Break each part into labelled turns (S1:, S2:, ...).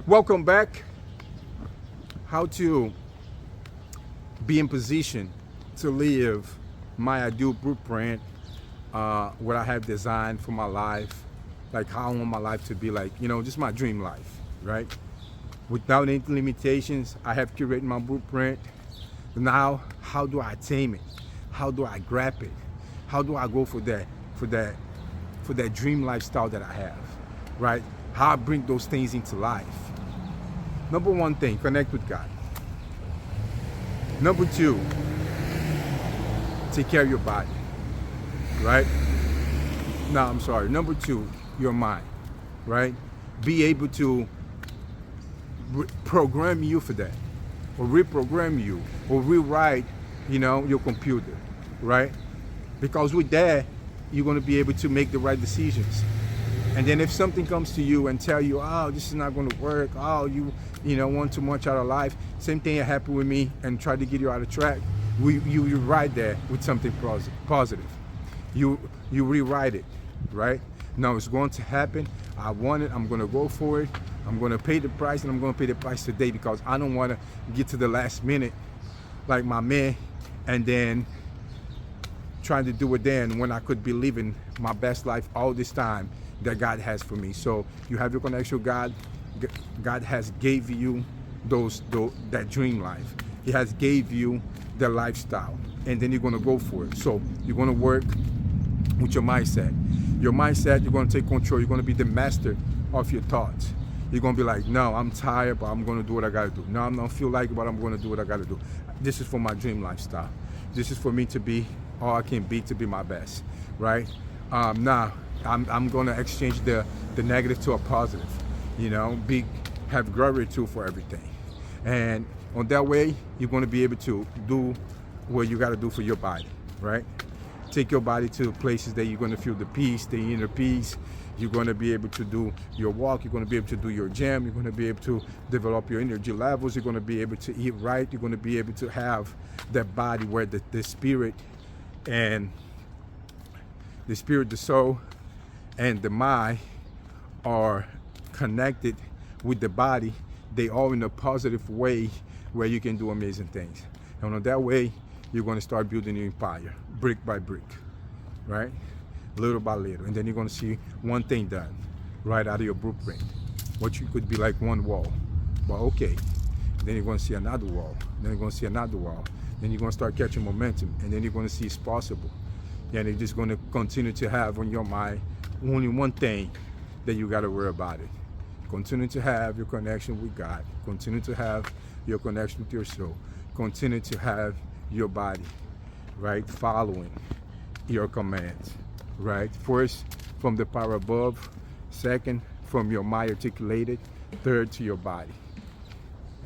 S1: Welcome back. How to be in position to live my ideal blueprint, what I have designed for my life, like how I want my life to be, like, just my dream life, right? Without any limitations, I have curated my blueprint. Now, how do I attain it? How do I grab it? How do I go for that dream lifestyle that I have, right? How I bring those things into life. Number one thing, connect with God. Number two, take care of your body, right? No, I'm sorry. Number two, your mind, right? Be able to program you for that, or reprogram you, or rewrite, your computer, right? Because with that, you're going to be able to make the right decisions. And then if something comes to you and tell you, oh, this is not going to work, oh, you want too much out of life, same thing happened with me and try to get you out of track, you rewrite that with something positive. You rewrite it, right? No, it's going to happen. I want it. I'm going to go for it. I'm going to pay the price, and I'm going to pay the price today because I don't want to get to the last minute like my man and then trying to do it then when I could be living my best life all this time that God has for me. So you have your connection with God. God has gave you that dream life. He has gave you the lifestyle, and then you're going to go for it. So you're going to work with your mindset. Your mindset, you're going to take control. You're going to be the master of your thoughts. You're going to be like, no, I'm tired, but I'm going to do what I got to do. No, I don't feel like it, but I'm going to do what I got to do. This is for my dream lifestyle. This is for me to be all I can be, to be my best, right? Now, I'm going to exchange the negative to a positive, have gratitude for everything. And on that way, you're going to be able to do what you got to do for your body, right? Take your body to places that you're going to feel the peace, the inner peace. You're going to be able to do your walk. You're going to be able to do your gym. You're going to be able to develop your energy levels. You're going to be able to eat right. You're going to be able to have that body where the spirit and the soul, and the mind are connected with the body. They all in a positive way where you can do amazing things. And on that way, you're going to start building your empire, brick by brick, right? Little by little. And then you're going to see one thing done right out of your blueprint. What you could be like one wall. But okay. Then you're going to see another wall. Then you're going to see another wall. Then you're going to start catching momentum. And then you're going to see it's possible. And you're just going to continue to have on your mind only one thing that you got to worry about it. Continue to have your connection with God. Continue to have your connection with your soul. Continue to have your body, right, following your commands, right? First, from the power above. Second, from your mind articulated. Third, to your body.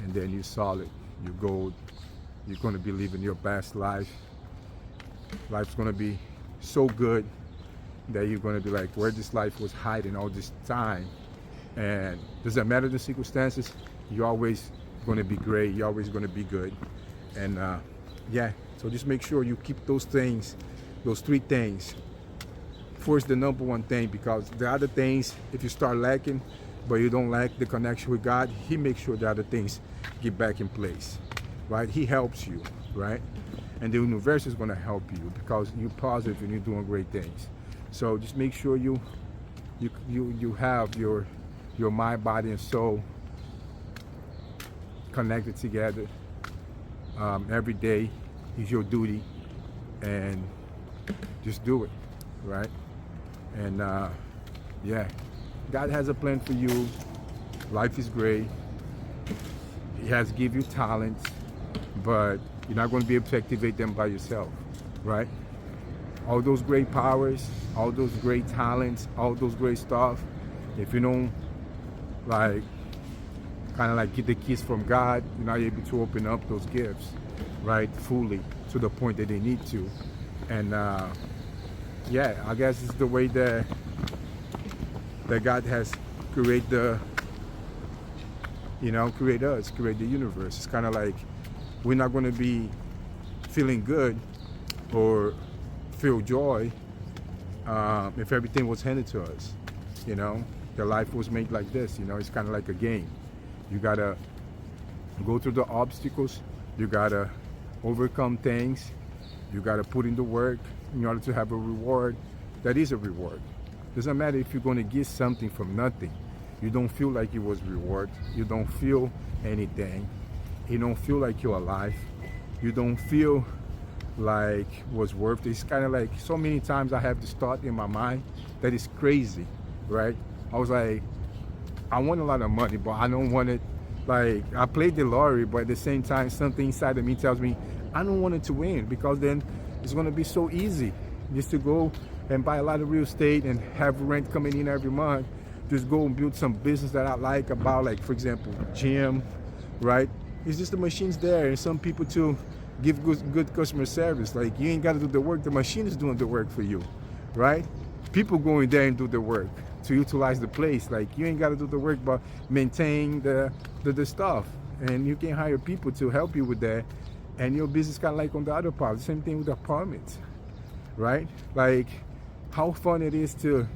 S1: And then you're solid, you're gold. You're going to be living your best life. Life's going to be so good that you're going to be like, where this life was hiding all this time. And doesn't matter the circumstances, you're always going to be great. You're always going to be good. And so just make sure you keep those things, those three things. First, the number one thing, because the other things, if you start lacking, but you don't lack the connection with God, He makes sure the other things get back in place, right? He helps you, right? And the universe is going to help you because you're positive and you're doing great things. So just make sure you have your mind, body, and soul connected together. Every day is your duty, and just do it, right? And God has a plan for you. Life is great. He has given you talents, but you're not going to be able to activate them by yourself, right? All those great powers, all those great talents, all those great stuff, if you don't get the keys from God, you're not able to open up those gifts, right, fully to the point that they need to. And I guess it's the way that God has created create us, create the universe. It's kind of like we're not going to be feeling good or feel joy if everything was handed to us. The life was made like this. It's kind of like a game. You gotta go through the obstacles. You gotta overcome things. You gotta put in the work in order to have a reward. That is a reward. Doesn't matter if you're gonna get something from nothing. You don't feel like it was reward. You don't feel anything. You don't feel like you're alive. You don't feel like was worth it. It's kind of like so many times I have this thought in my mind that is crazy, right? I was like, I want a lot of money, but I don't want it. Like, I played the lottery, but at the same time, something inside of me tells me I don't want it to win, because then it's going to be so easy just to go and buy a lot of real estate and have rent coming in every month. Just go and build some business that I like about, like, for example, gym, right? It's just the machines there, and some people to give good customer service. Like, you ain't got to do the work. The machine is doing the work for you, right? People go in there and do the work to utilize the place. Like, you ain't got to do the work, but maintain the stuff. And you can hire people to help you with that. And your business kind of like on the other part. Same thing with apartments, right? Like, how fun it is to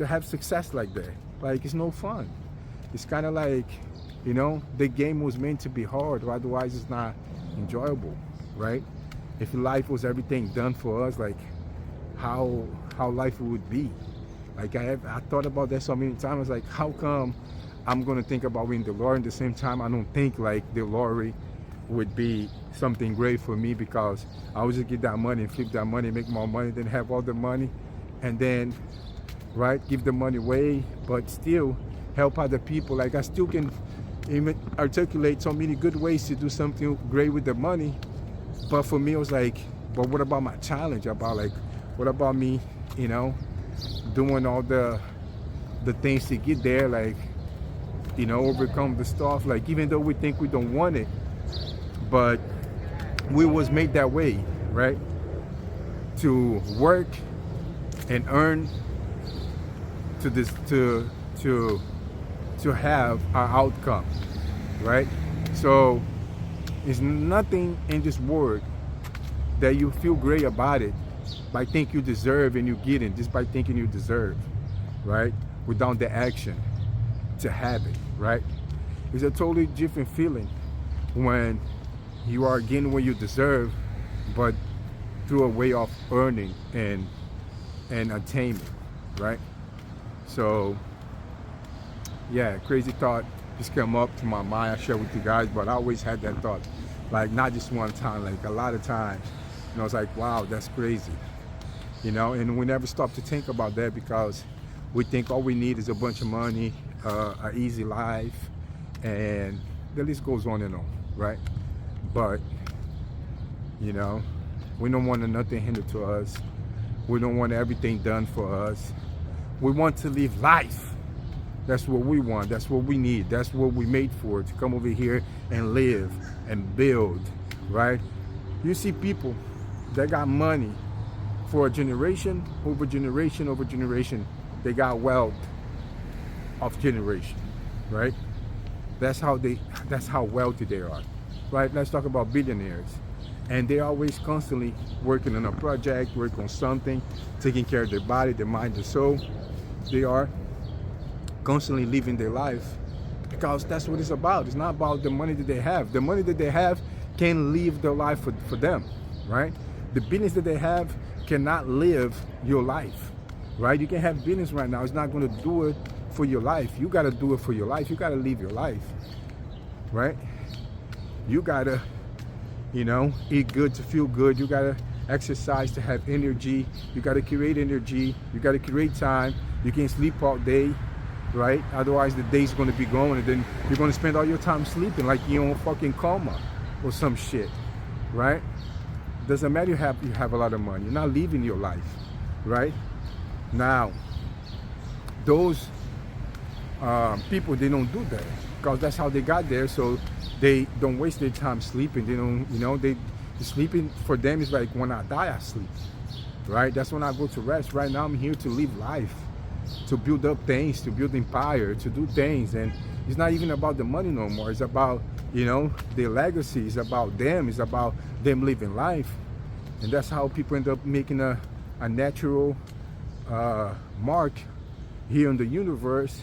S1: have success like that. Like, it's no fun. It's kind of like, you know, the game was meant to be hard, or otherwise it's not enjoyable, right? If life was everything done for us, like how life would be. Like, I thought about that so many times. Like, how come I'm gonna think about winning the lottery, at the same time I don't think like the lottery would be something great for me, because I would just get that money and flip that money, make more money, then have all the money, and then, right, give the money away, but still help other people. Like, I still can even articulate so many good ways to do something great with the money. But for me, it was like, but what about my challenge? About, like, what about me, you know, doing all the things to get there, like, you know, overcome the stuff. Like, even though we think we don't want it, but we was made that way, right? To work and earn to have our outcome, right? So it's nothing in this world that you feel great about it by thinking you deserve and you get it just by thinking you deserve, right? Without the action to have it, right? It's a totally different feeling when you are getting what you deserve, but through a way of earning and attainment, right? So yeah, crazy thought just came up to my mind. I share with you guys, but I always had that thought, like, not just one time, like a lot of times. And I was like, wow, that's crazy, you know. And we never stop to think about that, because we think all we need is a bunch of money, an easy life, and the list goes on and on, right? But, you know, we don't want nothing hindered to us. We don't want everything done for us. We want to live life. That's what we want. That's what we need. That's what we made for, to come over here and live and build, right? You see people that got money for a generation, over generation, over generation. They got wealth of generation, right? That's how wealthy they are, right? Let's talk about billionaires. And they're always constantly working on a project, working on something, taking care of their body, their mind, their soul. They are constantly living their life, because that's what it's about. It's not about the money that they have. The money that they have can live their life for them, right? The business that they have cannot live your life, right? You can have business right now. It's not going to do it for your life. You got to do it for your life. You got to live your life, right? You got to, you know, eat good to feel good. You got to exercise to have energy. You got to create energy. You got to create time. You can't sleep all day, right? Otherwise the day's going to be going, and then you're going to spend all your time sleeping like you're in fucking coma or some shit, right? Doesn't matter you have a lot of money. You're not living your life, right? Now, those people, they don't do that, because that's how they got there. So they don't waste their time sleeping. They don't, you know, sleeping for them is like, when I die, I sleep, right? That's when I go to rest. Right now I'm here to live life, to build up things, to build empire, to do things. And it's not even about the money no more. It's about, you know, their legacy. It's about them. It's about them living life. And that's how people end up making a natural mark here in the universe,